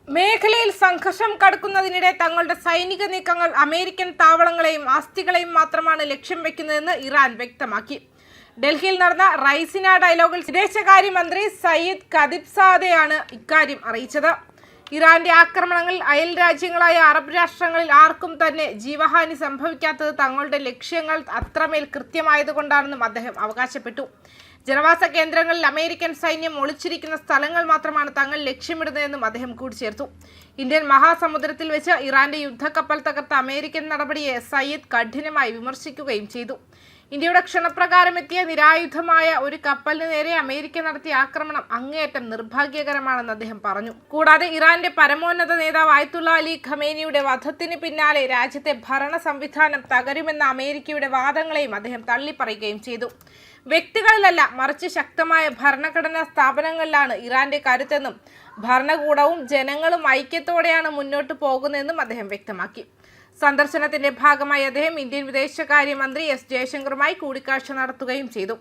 മേഖലയിൽ സംഘർഷം കടക്കുന്നതിനിടെ തങ്ങളുടെ സൈനിക നീക്കങ്ങൾ അമേരിക്കൻ താവളങ്ങളെയും ആസ്തികളെയും മാത്രമാണ് ലക്ഷ്യം വെക്കുന്നതെന്ന് ഇറാൻ വ്യക്തമാക്കി. ഡൽഹിയിൽ നടന്ന റൈസിന ഡയലോഗിൽ വിദേശകാര്യമന്ത്രി സയ്യിദ് ഖതിബ്സാദെയാണ് ഇക്കാര്യം അറിയിച്ചത്. ഇറാന്റെ ആക്രമണങ്ങളിൽ അയൽ രാജ്യങ്ങളായ അറബ് രാഷ്ട്രങ്ങളിൽ ആർക്കും തന്നെ ജീവഹാനി സംഭവിക്കാത്തത് തങ്ങളുടെ ലക്ഷ്യങ്ങൾ അത്രമേൽ കൃത്യമായതുകൊണ്ടാണെന്നും അദ്ദേഹം അവകാശപ്പെട്ടു. ജനവാസ കേന്ദ്രങ്ങളിൽ അമേരിക്കൻ സൈന്യം ഒളിച്ചിരിക്കുന്ന സ്ഥലങ്ങൾ മാത്രമാണ് തങ്ങൾ ലക്ഷ്യമിടുന്നതെന്നും അദ്ദേഹം കൂട്ടിച്ചേർത്തു. ഇന്ത്യൻ മഹാസമുദ്രത്തിൽ വെച്ച് ഇറാന്റെ യുദ്ധക്കപ്പൽ തകർത്ത അമേരിക്കൻ നടപടിയെ സയ്യിദ് കഠിനമായി വിമർശിക്കുകയും ചെയ്തു. ഇന്ത്യയുടെ ക്ഷണപ്രകാരം എത്തിയ നിരായുധമായ ഒരു കപ്പലിന് നേരെ അമേരിക്ക നടത്തിയ ആക്രമണം അങ്ങേയറ്റം നിർഭാഗ്യകരമാണെന്ന് അദ്ദേഹം പറഞ്ഞു. കൂടാതെ ഇറാന്റെ പരമോന്നത നേതാവ് ആയത്തുള്ള അലി ഖമേനിയുടെ വധത്തിന് പിന്നാലെ രാജ്യത്തെ ഭരണ സംവിധാനം തകരുമെന്ന അമേരിക്കയുടെ വാദങ്ങളെയും അദ്ദേഹം തള്ളിപ്പറയുകയും ചെയ്തു. വ്യക്തികളിലല്ല, മറിച്ച് ശക്തമായ ഭരണഘടനാ സ്ഥാപനങ്ങളിലാണ് ഇറാന്റെ കരുത്തെന്നും ഭരണകൂടവും ജനങ്ങളും ഐക്യത്തോടെയാണ് മുന്നോട്ട് പോകുന്നതെന്നും അദ്ദേഹം വ്യക്തമാക്കി. സന്ദർശനത്തിന്റെ ഭാഗമായി അദ്ദേഹം ഇന്ത്യൻ വിദേശകാര്യമന്ത്രി എസ് ജയശങ്കറുമായി കൂടിക്കാഴ്ച നടത്തുകയും ചെയ്തു.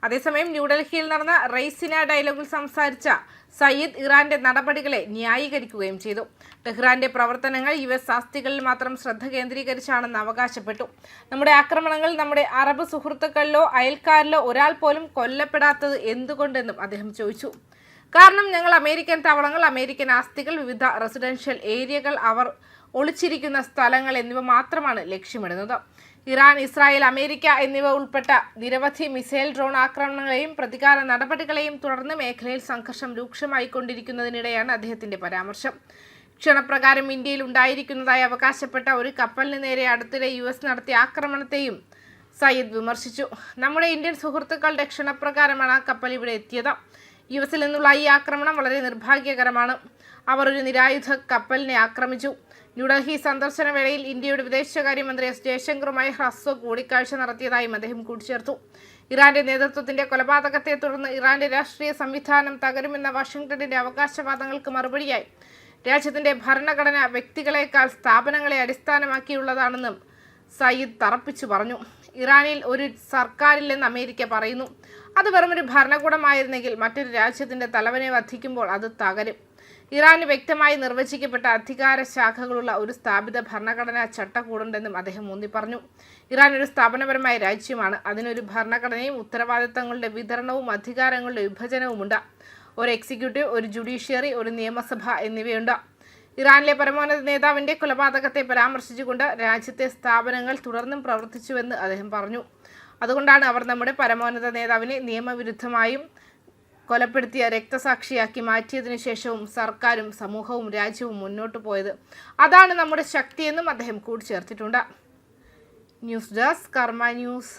അതേസമയം ന്യൂഡൽഹിയിൽ നടന്ന റൈസിന ഡയലോഗിൽ സംസാരിച്ച സയ്യിദ് ഇറാന്റെ നടപടികളെ ന്യായീകരിക്കുകയും ചെയ്തു. ടെഹ്റാന്റെ പ്രവർത്തനങ്ങൾ US ആസ്തികളിൽ മാത്രം ശ്രദ്ധ കേന്ദ്രീകരിച്ചാണെന്ന് അവകാശപ്പെട്ടു. നമ്മുടെ ആക്രമണങ്ങൾ നമ്മുടെ അറബ് സുഹൃത്തുക്കളിലോ അയൽക്കാരിലോ ഒരാൾ പോലും കൊല്ലപ്പെടാത്തത് എന്തുകൊണ്ടെന്നും അദ്ദേഹം ചോദിച്ചു. കാരണം ഞങ്ങൾ അമേരിക്കൻ താവളങ്ങൾ, അമേരിക്കൻ ആസ്തികൾ, വിവിധ റെസിഡൻഷ്യൽ ഏരിയകൾ, അവർ ഒളിച്ചിരിക്കുന്ന സ്ഥലങ്ങൾ എന്നിവ മാത്രമാണ് ലക്ഷ്യമിടുന്നത്. ഇറാൻ, ഇസ്രായേൽ, അമേരിക്ക എന്നിവ ഉൾപ്പെട്ട നിരവധി മിസൈൽ ഡ്രോൺ ആക്രമണങ്ങളെയും പ്രതികാര നടപടികളെയും തുടർന്ന് മേഖലയിൽ സംഘർഷം രൂക്ഷമായിക്കൊണ്ടിരിക്കുന്നതിനിടെയാണ് അദ്ദേഹത്തിന്റെ പരാമർശം. ക്ഷണപ്രകാരം ഇന്ത്യയിൽ ഉണ്ടായിരിക്കുന്നതായി അവകാശപ്പെട്ട ഒരു കപ്പലിന് നേരെ അടുത്തിടെ US നടത്തിയ ആക്രമണത്തെയും സയ്യിദ് വിമർശിച്ചു. നമ്മുടെ ഇന്ത്യൻ സുഹൃത്തുക്കളുടെ ക്ഷണപ്രകാരമാണ് ആ കപ്പൽ ഇവിടെ എത്തിയത്. US-ൽ നിന്നുള്ള ഈ ആക്രമണം വളരെ നിർഭാഗ്യകരമാണ്. അവർ ഒരു നിരായുധ കപ്പലിനെ ആക്രമിച്ചു. ന്യൂഡൽഹി സന്ദർശന വേളയിൽ ഇന്ത്യയുടെ വിദേശകാര്യമന്ത്രി എസ് ജയശങ്കറുമായി ഹ്രസ്വ കൂടിക്കാഴ്ച നടത്തിയതായും അദ്ദേഹം കൂട്ടിച്ചേർത്തു. ഇറാന്റെ നേതൃത്വത്തിന്റെ കൊലപാതകത്തെ തുടർന്ന് ഇറാന്റെ രാഷ്ട്രീയ സംവിധാനം തകരുമെന്ന വാഷിംഗ്ടണിന്റെ അവകാശവാദങ്ങൾക്ക് മറുപടിയായി രാജ്യത്തിന്റെ ഭരണഘടന വ്യക്തികളെക്കാൾ സ്ഥാപനങ്ങളെ അടിസ്ഥാനമാക്കിയുള്ളതാണെന്നും സയ്യിദ് തറപ്പിച്ചു പറഞ്ഞു. ഇറാനിൽ ഒരു സർക്കാരില്ലെന്ന് അമേരിക്ക പറയുന്നു. അത് വെറുമൊരു ഭരണകൂടമായിരുന്നെങ്കിൽ മറ്റൊരു രാജ്യത്തിന്റെ തലവനെ വധിക്കുമ്പോൾ അത് തകരും. ഇറാന് വ്യക്തമായി നിർവചിക്കപ്പെട്ട അധികാര ശാഖകളുള്ള ഒരു സ്ഥാപിത ഭരണഘടനാ ചട്ടക്കൂടുണ്ടെന്നും അദ്ദേഹം ഊന്നി പറഞ്ഞു. ഇറാൻ ഒരു സ്ഥാപനപരമായ രാജ്യമാണ്. അതിനൊരു ഭരണഘടനയും ഉത്തരവാദിത്തങ്ങളുടെ വിതരണവും അധികാരങ്ങളുടെ വിഭജനവുമുണ്ട്. ഒരു എക്സിക്യൂട്ടീവ്, ഒരു ജുഡീഷ്യറി, ഒരു നിയമസഭ എന്നിവയുണ്ട്. ഇറാനിലെ പരമോന്നത നേതാവിന്റെ കൊലപാതകത്തെ പരാമർശിച്ചുകൊണ്ട് രാജ്യത്തെ സ്ഥാപനങ്ങൾ തുടർന്നും പ്രവർത്തിച്ചുവെന്ന് അദ്ദേഹം പറഞ്ഞു. അതുകൊണ്ടാണ് അവർ നമ്മുടെ പരമോന്നത നേതാവിനെ നിയമവിരുദ്ധമായും കൊലപ്പെടുത്തിയ രക്തസാക്ഷിയാക്കി മാറ്റിയതിനു ശേഷവും സർക്കാരും സമൂഹവും രാജ്യവും മുന്നോട്ട് പോയത്. അതാണ് നമ്മുടെ ശക്തിയെന്നും അദ്ദേഹം കൂട്ടിച്ചേർത്തിട്ടുണ്ട്. ന്യൂസ് ഡെസ്ക് കർമ്മ ന്യൂസ്.